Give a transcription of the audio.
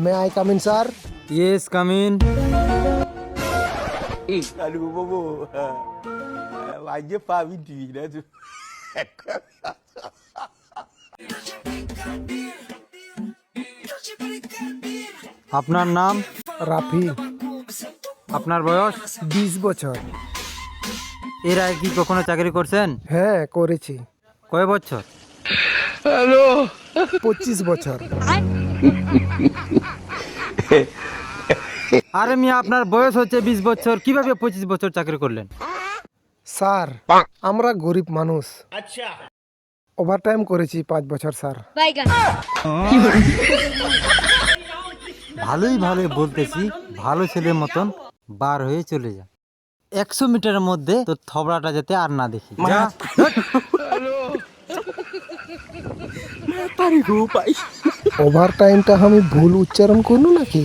May I come in sir? Yes, come in. Aduh, bobo. Wajib paham ini dah tu. আপনার নাম? রাফি। আপনার বয়স? 20 বছর। এর আগে কি কখনো চাকরি করছেন? হ্যাঁ করেছি। কয় বছর? 25 বছর। আরে মিয়া, আপনার বয়স হচ্ছে 20 বছর, কিভাবে 25 বছর চাকরি করলেন? স্যার আমরা গরিব মানুষ। ওভারটাইম করেছি 5 বছর স্যার। ভালোই বলতেছি, ভালো ছেলের মতন বার হয়ে চলে যা। 100 মিটারের মধ্যে তো থবড়াটা যাতে আর না দেখি। যা। ওভারটাইমটা আমি ভুল উচ্চারণ করলু নাকি?